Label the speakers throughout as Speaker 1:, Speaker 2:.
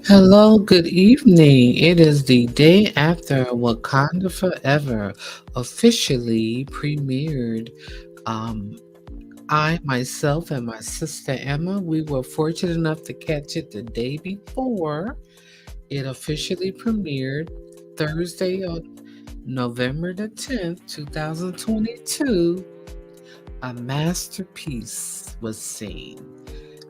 Speaker 1: Hello, good evening. It is the day after Wakanda Forever officially premiered. Um, I, myself, and my sister Emma, we were fortunate enough to catch it the day before it officially premiered Thursday on November the 10th, 2022. A masterpiece was seen.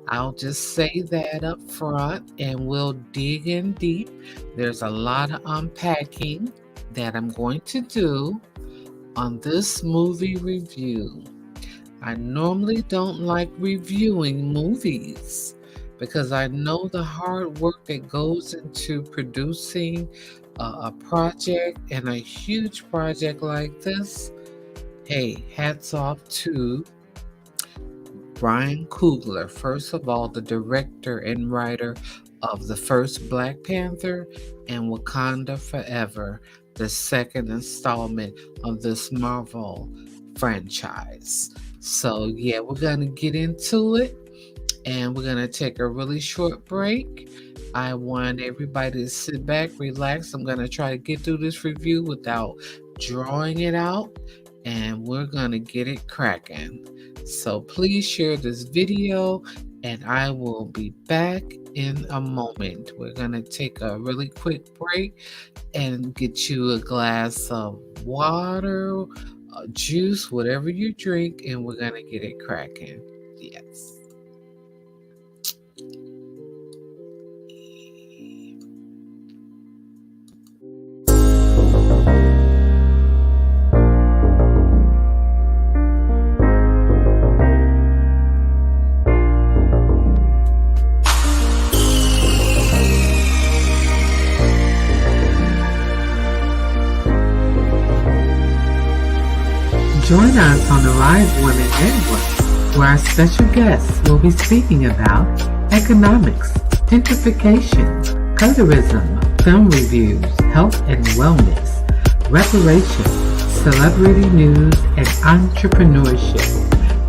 Speaker 1: I'll just say that up front and we'll dig in deep. There's a lot of unpacking that I'm going to do on this movie review. I normally don't like reviewing movies because I know the hard work that goes into producing a project, and a huge project like this. Hey, hats off to Ryan Coogler, first of all, the director and writer of the first Black Panther and Wakanda Forever, the second installment of this Marvel franchise. So, yeah, we're going to get into it and we're going to take a really short break. I want everybody to sit back, relax. I'm going to try to get through this review without drawing it out, and we're going to get it cracking. So please share this video and I will be back in a moment. We're going to take a really quick break and get you a glass of water, juice, whatever you drink, and we're going to get it cracking. Yes. Join us on the Live Women Network, where our special guests will be speaking about economics, gentrification, colorism, film reviews, health and wellness, reparations, celebrity news, and entrepreneurship.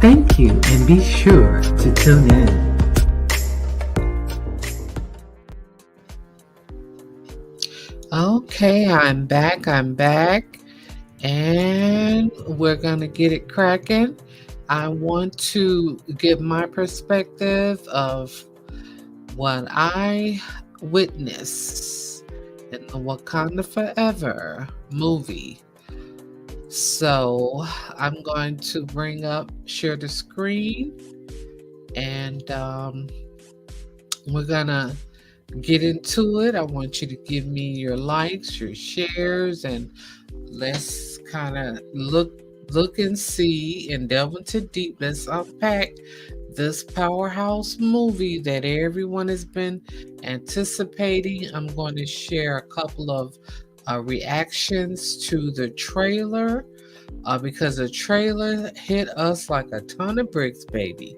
Speaker 1: Thank you, and be sure to tune in. Okay, I'm back. And we're going to get it cracking. I want to give my perspective of what I witnessed in the Wakanda Forever movie. So I'm going to share the screen, and we're going to get into it. I want you to give me your likes, your shares, and let's kind of look and see and delve into deep. Let's unpack this powerhouse movie that everyone has been anticipating. I'm going to share a couple of reactions to the trailer because the trailer hit us like a ton of bricks, baby.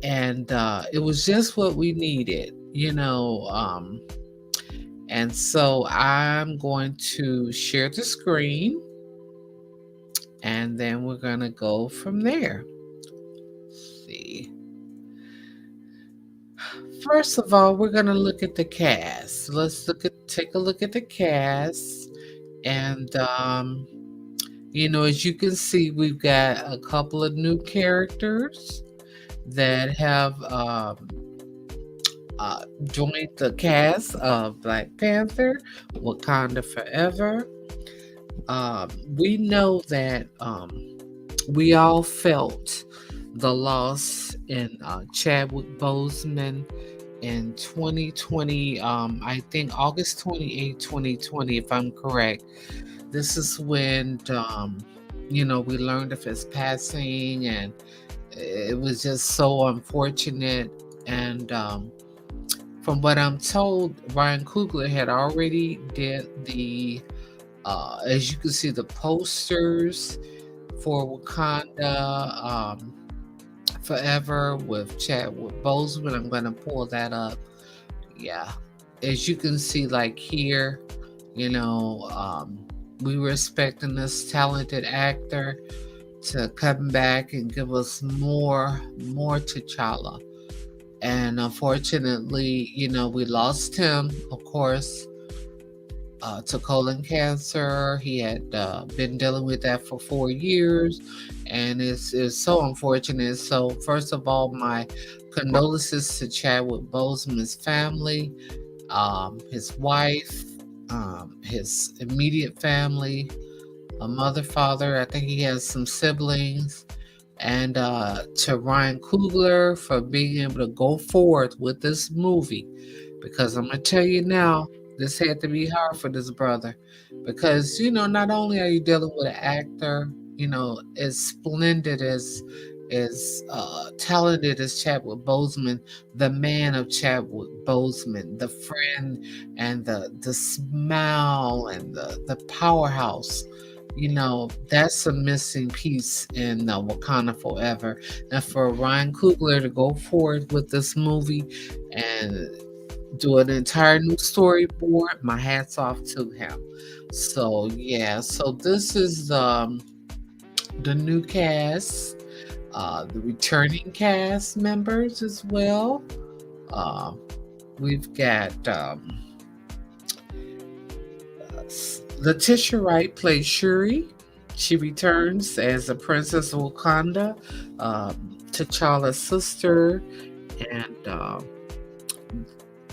Speaker 1: And it was just what we needed, and so I'm going to share the screen and then we're going to go from there. Let's see. First of all, we're going to look at the cast. Take a look at the cast. And, as you can see, we've got a couple of new characters that have joined the cast of Black Panther, Wakanda Forever. We know that we all felt the loss in Chadwick Boseman in 2020, I think August 28, 2020, if I'm correct. This is when, we learned of his passing, and it was just so unfortunate. And from what I'm told, Ryan Coogler had already did the, as you can see, the posters for Wakanda Forever with Chadwick Boseman. I'm going to pull that up. Yeah. As you can see, like here, we were expecting this talented actor to come back and give us more T'Challa. And unfortunately, we lost him, of course, to colon cancer. He had been dealing with that for 4 years, and it's so unfortunate. So, first of all, my condolences to Chadwick Boseman's family, his wife, his immediate family, a mother, father. I think he has some siblings. And to Ryan Coogler for being able to go forth with this movie. Because I'm going to tell you now, this had to be hard for this brother. Because, not only are you dealing with an actor, as splendid as talented as Chadwick Boseman, the man of Chadwick Boseman, the friend and the smile and the powerhouse. That's a missing piece in Wakanda Forever. And for Ryan Coogler to go forward with this movie and do an entire new storyboard, my hat's off to him. So yeah, so this is the new cast, the returning cast members as well. Uh, we've got Letitia Wright plays Shuri. She returns as the Princess of Wakanda, T'Challa's sister, and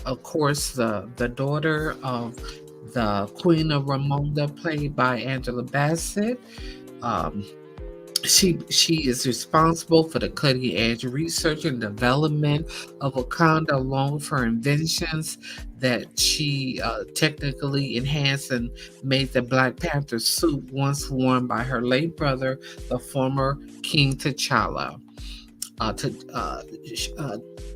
Speaker 1: of course the daughter of the Queen of Ramonda, played by Angela Bassett. Um, she is responsible for the cutting edge research and development of Wakanda, along with her inventions that she technically enhanced and made the Black Panther suit once worn by her late brother, the former King T'Challa. uh, to, uh,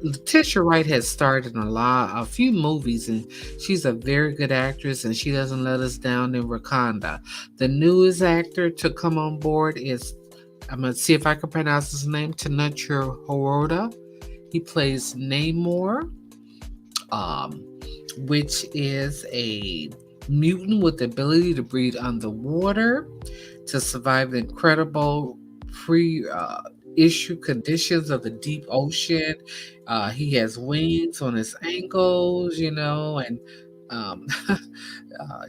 Speaker 1: Letitia Wright has starred in a few movies, and she's a very good actress, and she doesn't let us down in Wakanda. The newest actor to come on board is, I'm gonna see if I can pronounce his name, Tanuchi Horoda. He plays Namor, um, which is a mutant with the ability to breathe underwater, to survive the incredible issue conditions of the deep ocean. He has wings on his ankles, and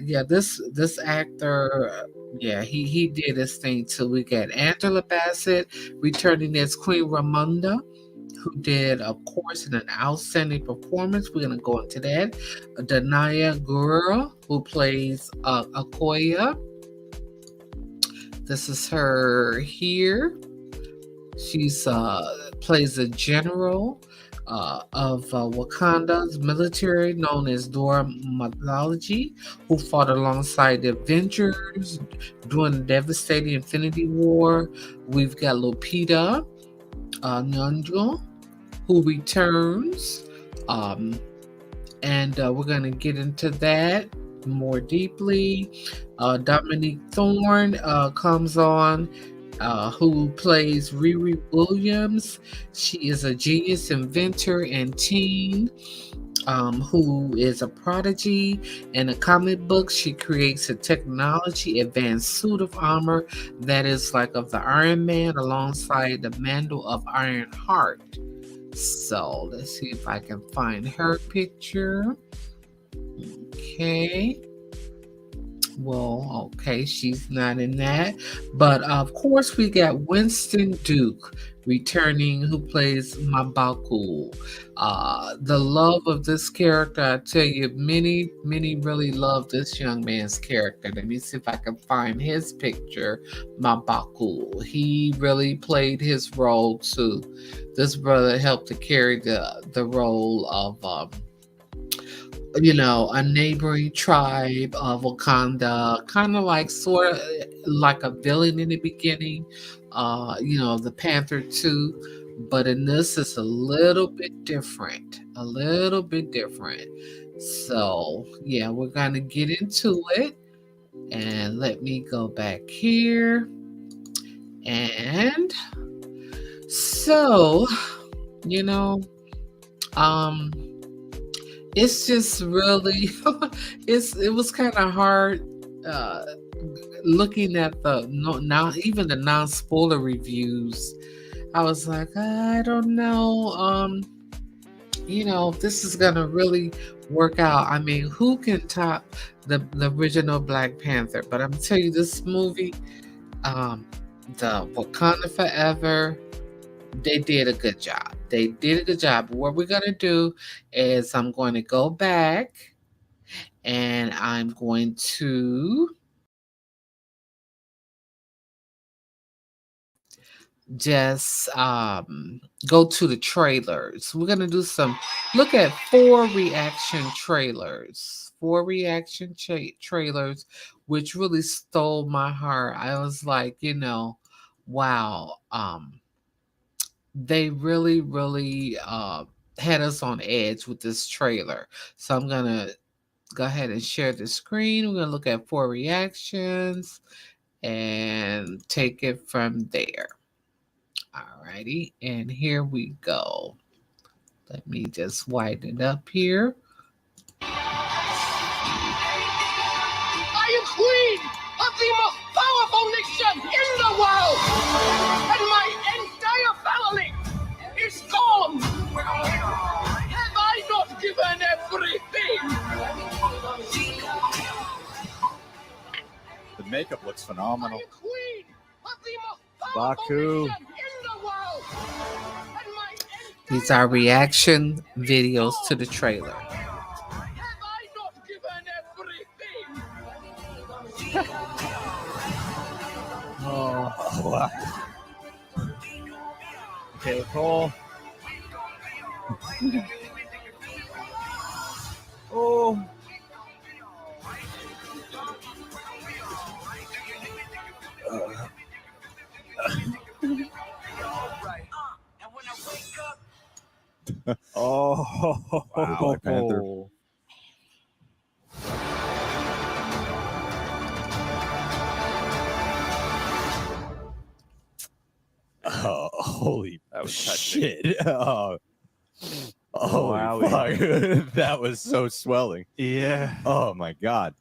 Speaker 1: yeah, this actor, yeah, he did his thing too. We got Angela Bassett returning as Queen Ramonda, who did, of course, an outstanding performance. We're gonna go into that. Danaya Gurira, who plays Okoye. This is her here. She's plays a general of Wakanda's military, known as Dora Milaje, who fought alongside the Avengers during the devastating Infinity War. We've got Lupita Nyong'o, who returns, and we're going to get into that more deeply. Dominique Thorne comes on, who plays Riri Williams. She is a genius inventor and teen, who is a prodigy. In a comic book, she creates a technology advanced suit of armor that is like of the Iron Man, alongside the mantle of Iron Heart. So let's see if I can find her picture. Okay. Well, okay, she's not in that. But of course, we got Winston Duke returning, who plays M'Baku. The love of this character, I tell you, many really love this young man's character. Let me see if I can find his picture. M'Baku. He really played his role too. This brother helped to carry the role of a neighboring tribe of Wakanda, kind of like sort of like a villain in the beginning, the Panther too. But in this, it's a little bit different. A little bit different. So, yeah, we're going to get into it. And let me go back here. And so, it's just really it was kind of hard looking at now even the non-spoiler reviews. I was like, I don't know, this is gonna really work out. I mean, who can top the original Black Panther? But I'm tell you, this movie, um, the Wakanda Forever, they did a good job. They did a good job. What we're gonna do is I'm going to go back and I'm going to just go to the trailers. We're gonna do some look at four reaction trailers, which really stole my heart. I was like, wow, they really had us on edge with this trailer. So I'm gonna go ahead and share the screen. We're gonna look at four reactions and take it from there. Alrighty, and here we go. Let me just widen it up here.
Speaker 2: I am queen of the most powerful nation in the world, and my entire family is gone. Have I not given everything?
Speaker 3: The makeup looks phenomenal.
Speaker 2: I am queen of the most powerful nation in the world, and my
Speaker 1: These are reaction videos to the trailer.
Speaker 2: have I not given everything?
Speaker 3: Oh, wow. Okay, Cole. Oh. Oh, wow, Black Panther. Oh, holy shit. Oh, holy fuck. That was so swelling.
Speaker 4: Yeah.
Speaker 3: Oh my God.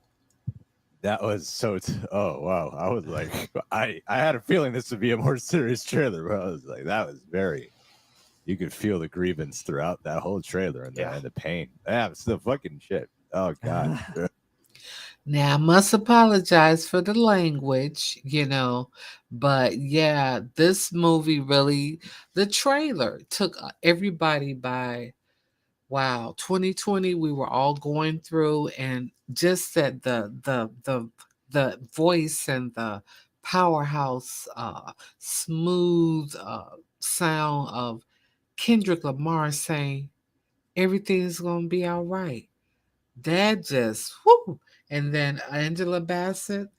Speaker 3: That was so oh wow. I was like, I had a feeling this would be a more serious trailer, but I was like, that was very, you could feel the grievance throughout that whole trailer and the pain. Yeah, it's the fucking shit. Oh God.
Speaker 1: Now I must apologize for the language, but yeah, this movie really, the trailer took everybody by, wow. 2020, we were all going through, and just that the voice and the powerhouse, smooth sound of Kendrick Lamar saying everything's gonna be all right. That just whoo. And then Angela Bassett,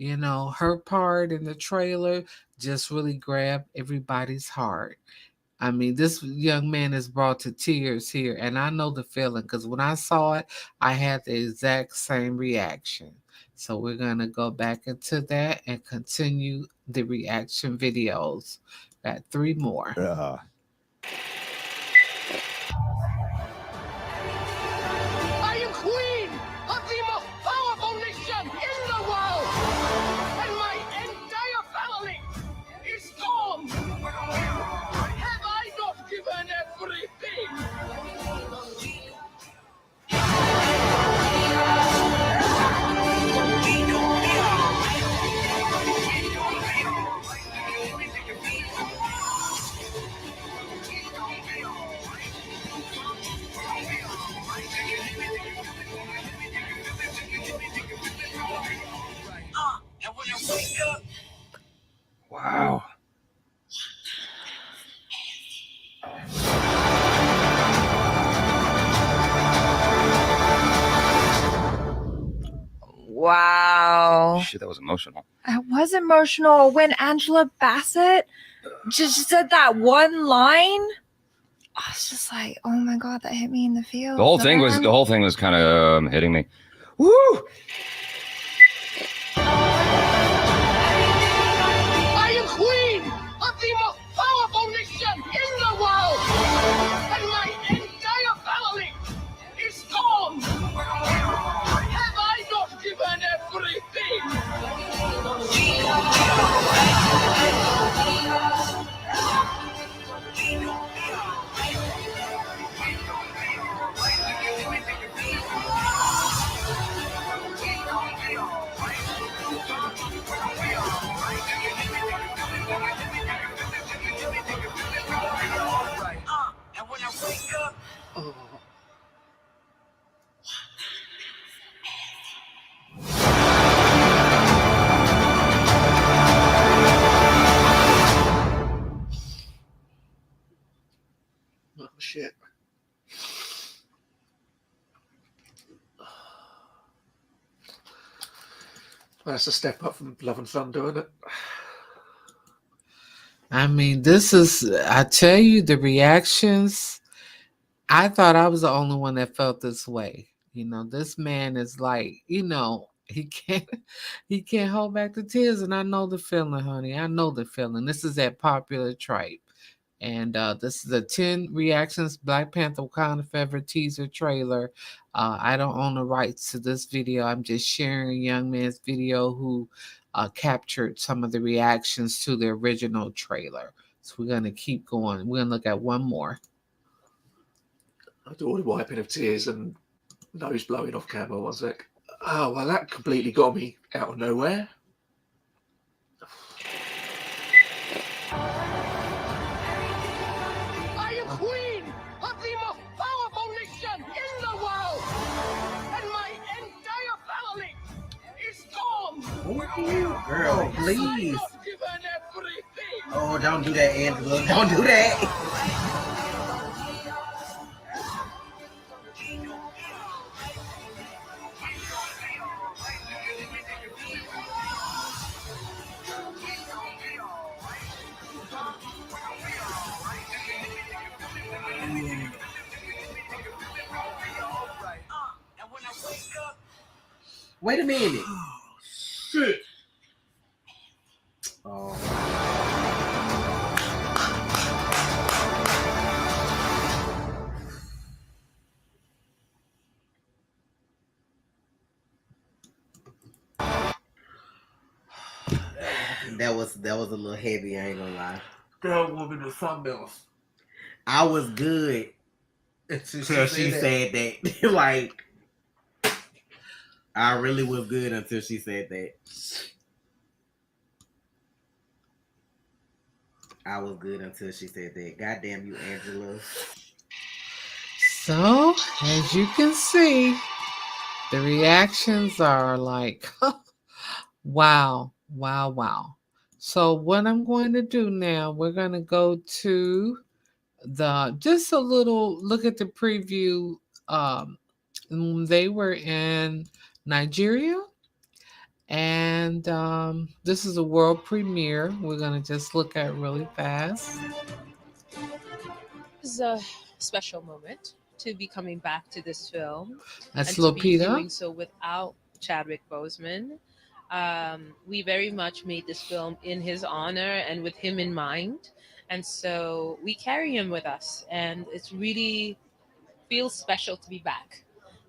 Speaker 1: her part in the trailer just really grabbed everybody's heart. I mean, this young man is brought to tears here, and I know the feeling because when I saw it, I had the exact same reaction. So we're gonna go back into that and continue the reaction videos. Got 3 more.
Speaker 2: I am queen of the most powerful nation in the world, and my entire family is gone. Have I not given everything?
Speaker 4: Wow.
Speaker 5: Wow.
Speaker 4: Shit, that was emotional.
Speaker 5: It was emotional when Angela Bassett just said that one line. I was just like, oh my God, that hit me in the feels.
Speaker 4: The whole thing was kind of hitting me. Woo!
Speaker 2: I am queen of the most powerful nation in the world, and my entire family is gone. Have I not given everything?
Speaker 6: That's a step up from Love and Thunder, isn't it?
Speaker 1: I mean, this is, I tell you, the reactions. I thought I was the only one that felt this way. You know, this man is like, you know, he can't hold back the tears, and I know the feeling, honey. I know the feeling. This is that popular tripe. And this is a 10 reactions Black Panther Wakanda Forever teaser trailer. I don't own the rights to this video. I'm just sharing a young man's video who captured some of the reactions to the original trailer. So we're going to keep going. We're going to look at one more.
Speaker 6: I do all the wiping of tears and nose blowing off camera. 1 sec. Oh, well, that completely got me out of nowhere.
Speaker 2: I am queen of the most powerful nation in the world, and my entire family is gone.
Speaker 7: Girl, please.
Speaker 2: Not given everything.
Speaker 7: Oh, don't do that, Angela. Don't do that. Wait a minute.
Speaker 6: Shit.
Speaker 7: Oh. That was a little heavy, I ain't gonna lie.
Speaker 6: That woman is something else.
Speaker 7: I was good until she said that. Like, I really was good until she said that. I was good until she said that. Goddamn you, Angela.
Speaker 1: So, as you can see, the reactions are like, wow, wow, wow. So what I'm going to do now, we're going to go to just a little look at the preview. They were in Nigeria, and this is a world premiere. We're going to just look at really fast.
Speaker 8: This is a special moment to be coming back to this film.
Speaker 1: That's
Speaker 8: and to be
Speaker 1: Lupita.
Speaker 8: doing so without Chadwick Boseman. We very much made this film in his honor and with him in mind. And so we carry him with us. And it's really feels special to be back.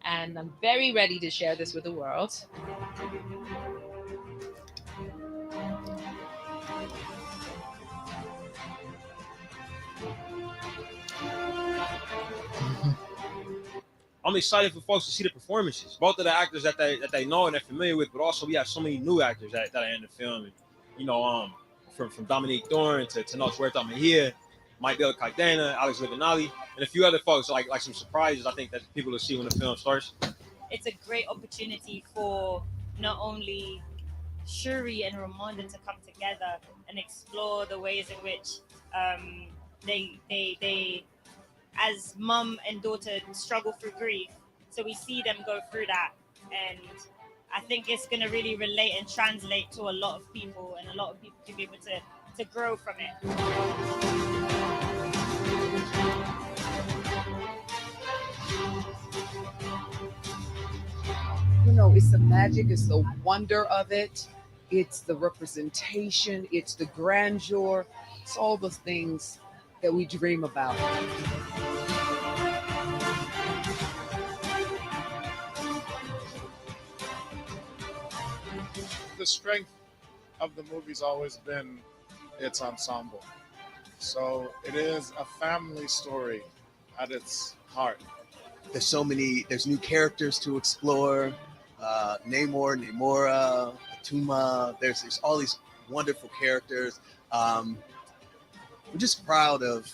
Speaker 8: And I'm very ready to share this with the world.
Speaker 9: I'm excited for folks to see the performances, both of the actors that they know and they're familiar with, but also we have so many new actors that are in the film. And, you know, from Dominique Thorne to Tenoch Huerta Mejia, Michael Caidena, Alex Livinali, and a few other folks, like some surprises I think that people will see when the film starts.
Speaker 10: It's a great opportunity for not only Shuri and Ramonda to come together and explore the ways in which they as mum and daughter struggle through grief. So we see them go through that. And I think it's going to really relate and translate to a lot of people, and a lot of people to be able to grow from it.
Speaker 11: You know, it's the magic, it's the wonder of it. It's the representation, it's the grandeur. It's all the things that we dream about.
Speaker 12: The strength of the movie's always been its ensemble. So it is a family story at its heart.
Speaker 13: There's new characters to explore. Namor, Namora, Atuma. There's all these wonderful characters. We're just proud of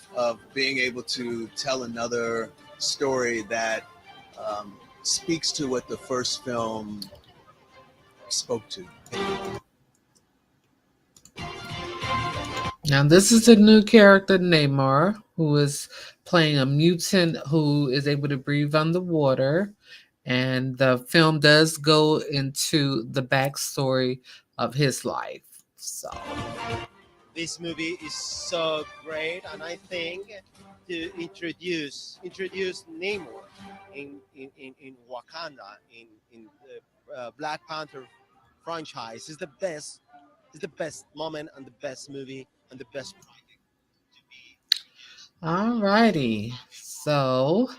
Speaker 13: being able to tell another story that speaks to what the first film spoke to.
Speaker 1: Now, this is a new character, Namor, who is playing a mutant who is able to breathe underwater. and the film does go into the backstory of his life. So
Speaker 14: This movie is so great, and I think to introduce Namor in Wakanda in the Black Panther franchise is the best moment and the best movie and the best project.
Speaker 1: alrighty. So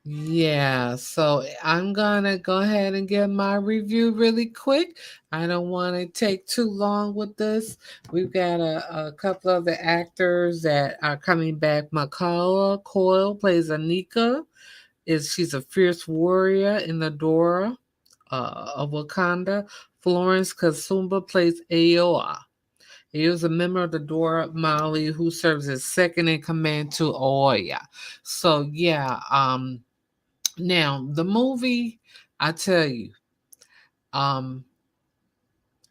Speaker 1: yeah, so I'm gonna go ahead and give my review really quick. I don't want to take too long with this. We've got a couple of the actors that are coming back. Makala Coyle plays Anika. She's a fierce warrior in the Dora of Wakanda. Florence Kasumba plays Aoa. He was a member of the Dora Mali who serves as second in command to Oya. So yeah, now the movie, I tell you, um,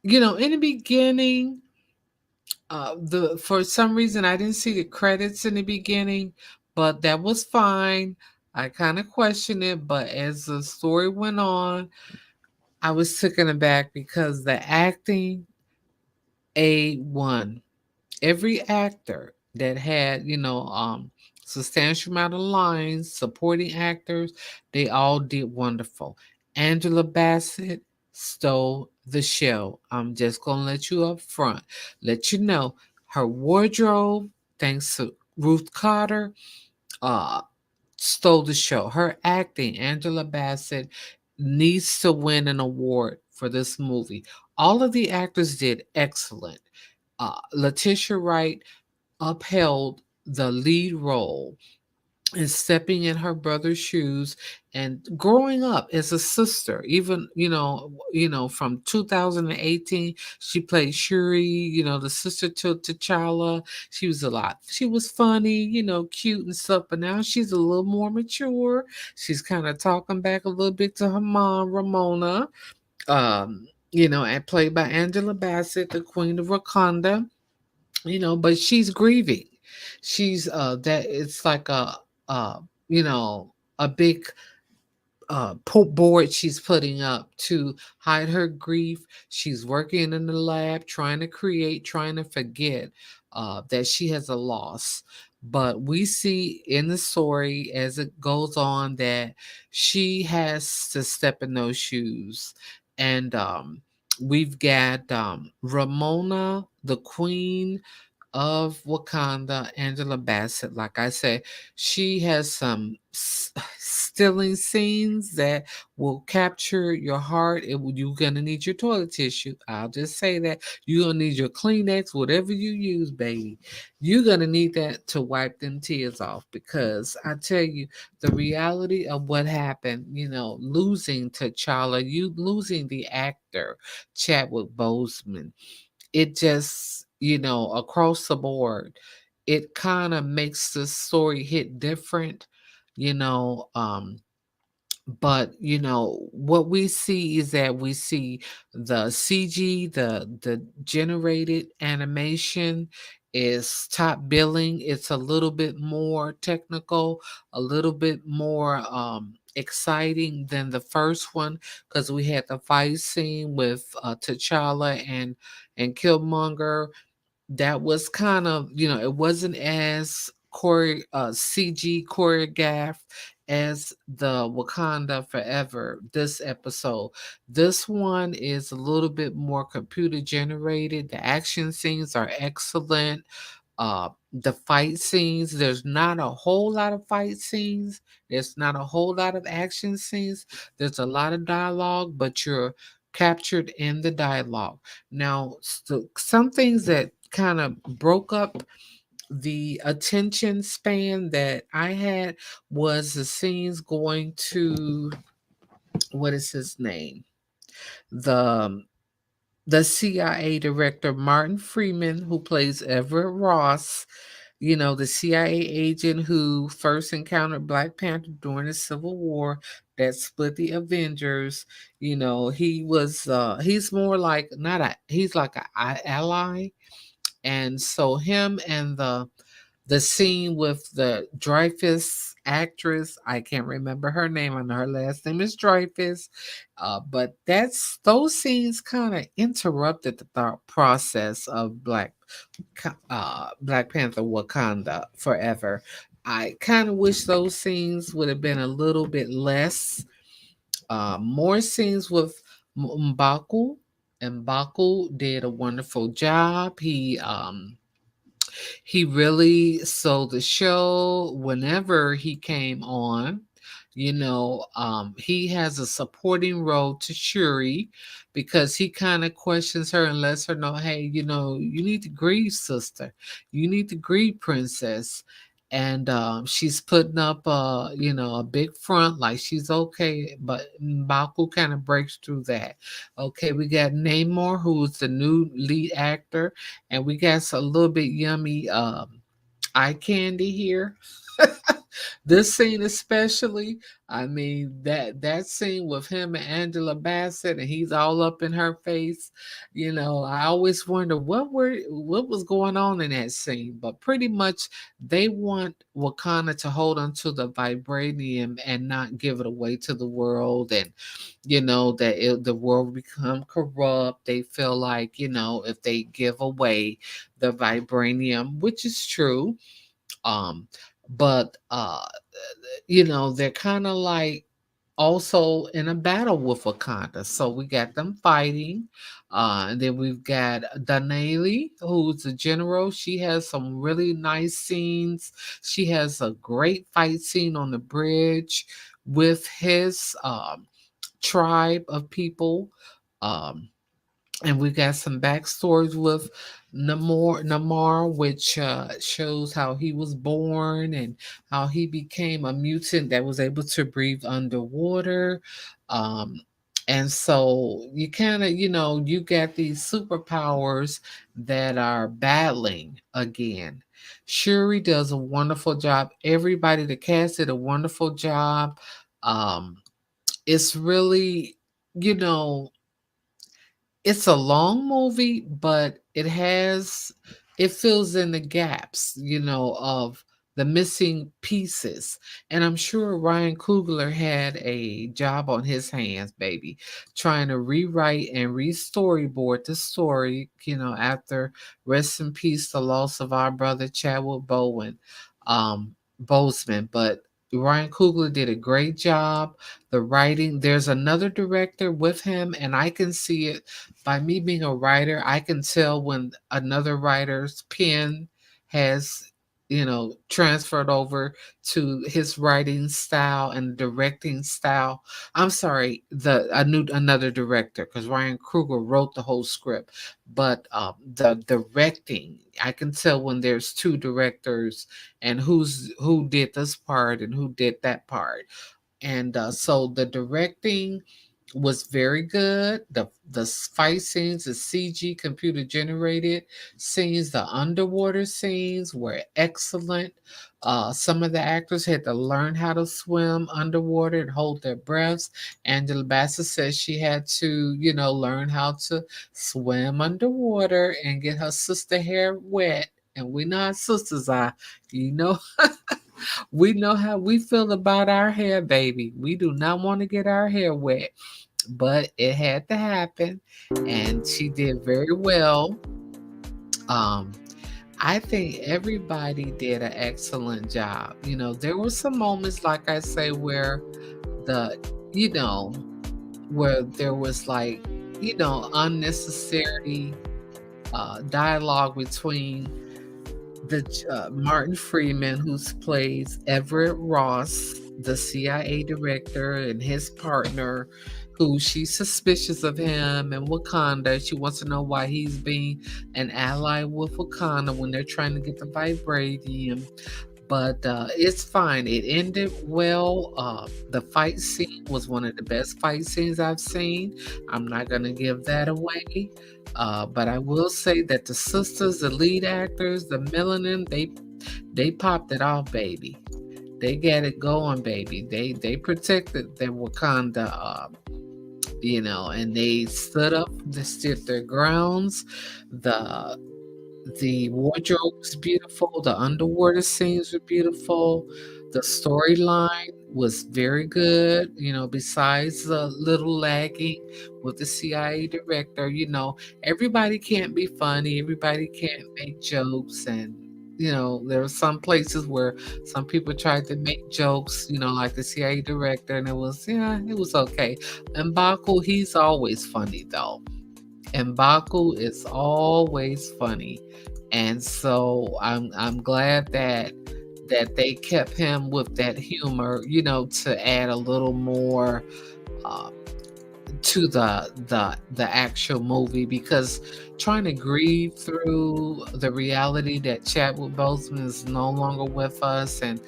Speaker 1: in the beginning, the for some reason I didn't see the credits in the beginning, but that was fine. I kind of questioned it, but as the story went on, I was taken aback because the acting A1. Every actor that had, substantial amount of lines, supporting actors, they all did wonderful. Angela Bassett stole the show. I'm just gonna let you up front, let you know her wardrobe, thanks to Ruth Carter, uh, stole the show. Her acting, Angela Bassett, needs to win an award for this movie. All of the actors did excellent. Letitia Wright upheld the lead role and stepping in her brother's shoes and growing up as a sister. Even from 2018 she played Shuri, the sister to T'Challa. She was a lot, she was funny, cute and stuff, but now she's a little more mature. She's kind of talking back a little bit to her mom Ramona, and played by Angela Bassett, the Queen of Wakanda. But she's grieving. She's that it's like a big board she's putting up to hide her grief. She's working in the lab, trying to create, trying to forget that she has a loss. But we see in the story as it goes on that she has to step in those shoes. And we've got Ramona, the queen of Wakanda, Angela Bassett. Like I said, she has some stilling scenes that will capture your heart. You're gonna need your toilet tissue. I'll just say that you're gonna need your Kleenex, whatever you use, baby. You're gonna need that to wipe them tears off because I tell you the reality of what happened. Losing T'Challa, you losing the actor Chadwick Boseman, it just, across the board, it kind of makes the story hit different, you know. But what we see is that we see the CG, the generated animation is top billing. It's a little bit more technical, a little bit more exciting than the first one because we had the fight scene with T'Challa and Killmonger. That was kind of, it wasn't as CG choreographed as the Wakanda Forever this episode. This one is a little bit more computer generated. The action scenes are excellent. The fight scenes, there's not a whole lot of fight scenes. There's not a whole lot of action scenes. There's a lot of dialogue, but you're captured in the dialogue. Now, some things that kind of broke up the attention span that I had was the scenes going to, what is his name? The the CIA director Martin Freeman, who plays Everett Ross, the CIA agent who first encountered Black Panther during the Civil War that split the Avengers. He's more like not a he's like a ally. And so him and the scene with the Dreyfus actress. I can't remember her name. I know her last name is Dreyfus. But those scenes kind of interrupted the thought process of Black Panther Wakanda Forever. I kind of wish those scenes would have been a little bit less, more scenes with M'Baku. M'Baku did a wonderful job. He really sold the show whenever he came on. He has a supporting role to Shuri because he kind of questions her and lets her know, hey, you need to grieve, sister. You need to grieve, princess. And she's putting up, a big front like she's okay, but Baku kind of breaks through that. Okay, we got Namor, who's the new lead actor, and we got a little bit yummy eye candy here. This scene especially, I mean that scene with him and Angela Bassett, and he's all up in her face. I always wonder what was going on in that scene, but pretty much they want Wakanda to hold onto the vibranium and not give it away to the world, and the world become corrupt. They feel like if they give away the vibranium, which is true, um, but they're kind of like also in a battle with Wakanda. So we got them fighting. And then we've got Danali, who's the general. She has some really nice scenes. She has a great fight scene on the bridge with his tribe of people. Um, and we got some backstories with Namar, which shows how he was born and how he became a mutant that was able to breathe underwater. Um, and so you kind of, you got these superpowers that are battling again. Shuri does a wonderful job. Everybody, the cast did a wonderful job. It's really, you know, it's a long movie, but it fills in the gaps, of the missing pieces. And I'm sure Ryan Coogler had a job on his hands, baby, trying to rewrite and re-storyboard the story, after rest in peace, the loss of our brother Chadwick Boseman. But Ryan Coogler did a great job. The writing, there's another director with him, and I can see it by me being a writer. I can tell when another writer's pen has, transferred over to his writing style and directing style. I'm sorry, another director, because Ryan Coogler wrote the whole script, but the directing, I can tell when there's two directors and who did this part and who did that part. And so the directing was very good. The fight scenes, the CG computer generated scenes, the underwater scenes were excellent. Some of the actors had to learn how to swim underwater and hold their breaths. Angela Bassett says she had to, learn how to swim underwater and get her sister hair wet. And we know how sisters are, you know. We know how we feel about our hair, baby. We do not want to get our hair wet, but it had to happen, and she did very well. Um, I think everybody did an excellent job. There were some moments, like I say, where the, you know, where there was like, unnecessary dialogue between the Martin Freeman, who plays Everett Ross, the CIA director, and his partner, who she's suspicious of him, and Wakanda. She wants to know why he's being an ally with Wakanda when they're trying to get the vibranium. But it's fine. It ended well. The fight scene was one of the best fight scenes I've seen. I'm not going to give that away. But I will say that the sisters, the lead actors, the melanin, they popped it off, baby. They got it going, baby. They protected their Wakanda, and they they stood their grounds. The wardrobe was beautiful. The underwater scenes were beautiful. The storyline was very good, besides a little lagging with the CIA director. Everybody can't be funny, everybody can't make jokes, and there are some places where some people tried to make jokes, like the CIA director, and it was okay. And Baku, he's always funny though. And Baku is always funny. And so I'm glad that they kept him with that humor, to add a little more to the actual movie, because trying to grieve through the reality that Chadwick Boseman is no longer with us and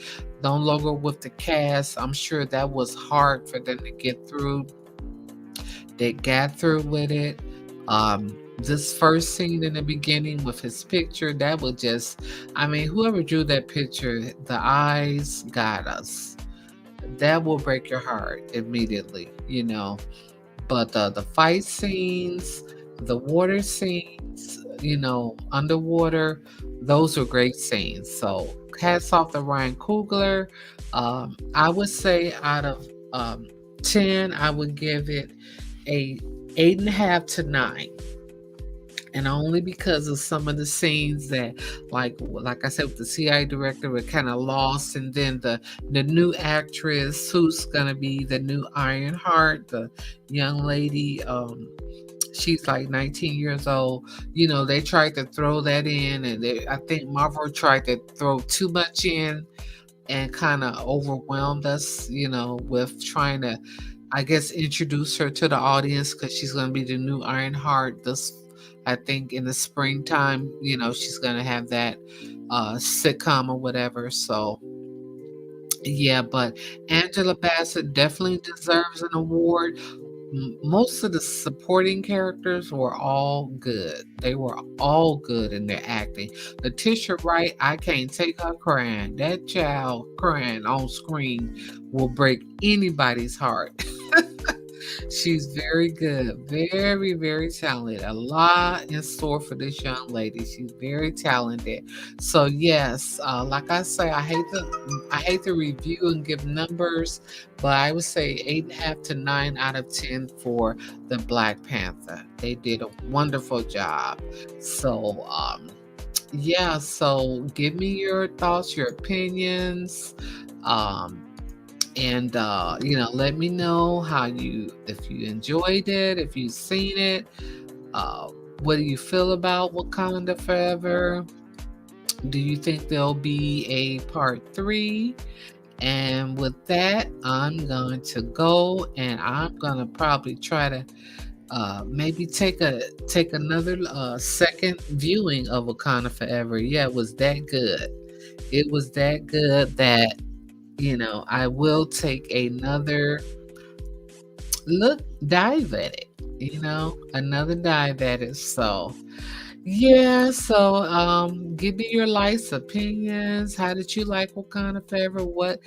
Speaker 1: no longer with the cast, I'm sure that was hard for them to get through. They got through with it. This first scene in the beginning with his picture, that was just, whoever drew that picture, the eyes got us. That will break your heart immediately, But the fight scenes, the water scenes, underwater, those were great scenes. So hats off to Ryan Coogler. I would say out of 10, I would give it a 8.5 to 9. And only because of some of the scenes that, like I said, with the CIA director, were kind of lost, and then the new actress who's gonna be the new Ironheart, the young lady, she's like 19 years old. They tried to throw that in, and I think Marvel tried to throw too much in, and kind of overwhelmed us, with trying to, I guess, introduce her to the audience, because she's gonna be the new Ironheart. I think in the springtime, she's going to have that sitcom or whatever. So, yeah, but Angela Bassett definitely deserves an award. Most of the supporting characters were all good. They were all good in their acting. Letitia Wright, I can't take her crying. That child crying on screen will break anybody's heart. She's very good, very, very talented. A lot in store for this young lady. She's very talented. So yes, like I say, I hate to review and give numbers, but I would say 8.5 to 9 out of 10 for the Black Panther. They did a wonderful job. So yeah, so give me your thoughts, your opinions. And let me know if you enjoyed it, if you've seen it. What do you feel about Wakanda Forever? Do you think there'll be a part 3? And with that, I'm going to go, and I'm gonna probably try to maybe take another second viewing of Wakanda Forever. Yeah, it was that good. It was that good that I will take another dive at it, another dive at it. So, yeah, so give me your likes, opinions. How did you like Wakanda Forever? What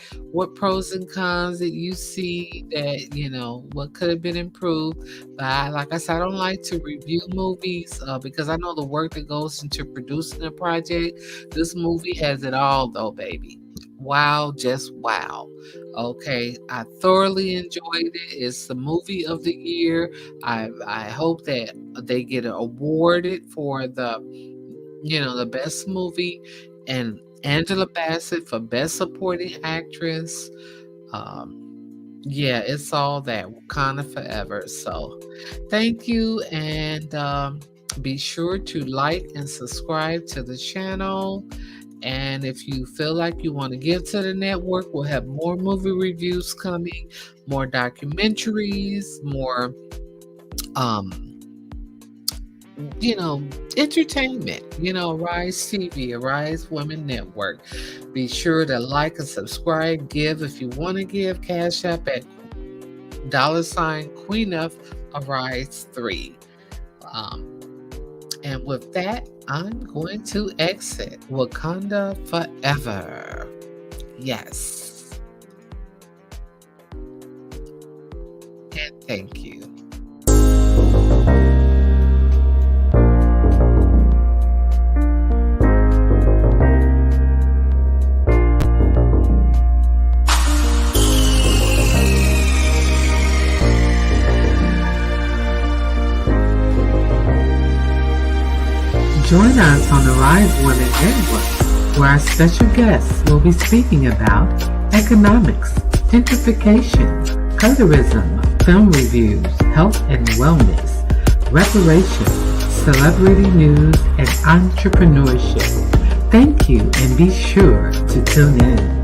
Speaker 1: pros and cons that you see that, what could have been improved? But like I said, I don't like to review movies because I know the work that goes into producing a project. This movie has it all though, baby. Wow, just wow. Okay, I thoroughly enjoyed it. It's the movie of the year. I hope that they get awarded for the best movie, and Angela Bassett for best supporting actress. Yeah, it's all that Wakanda Forever. So thank you, and be sure to like and subscribe to the channel. And if you feel like you want to give to the network, we'll have more movie reviews coming, more documentaries, more entertainment, Arise TV, Arise Women Network. Be sure to like and subscribe, give if you want to give, Cash App at $ Queen of Arise 3. And with that, I'm going to exit Wakanda Forever. Yes. And thank you. Join us on the Rise Women Network, where our special guests will be speaking about economics, gentrification, colorism, film reviews, health and wellness, reparations, celebrity news, and entrepreneurship. Thank you, and be sure to tune in.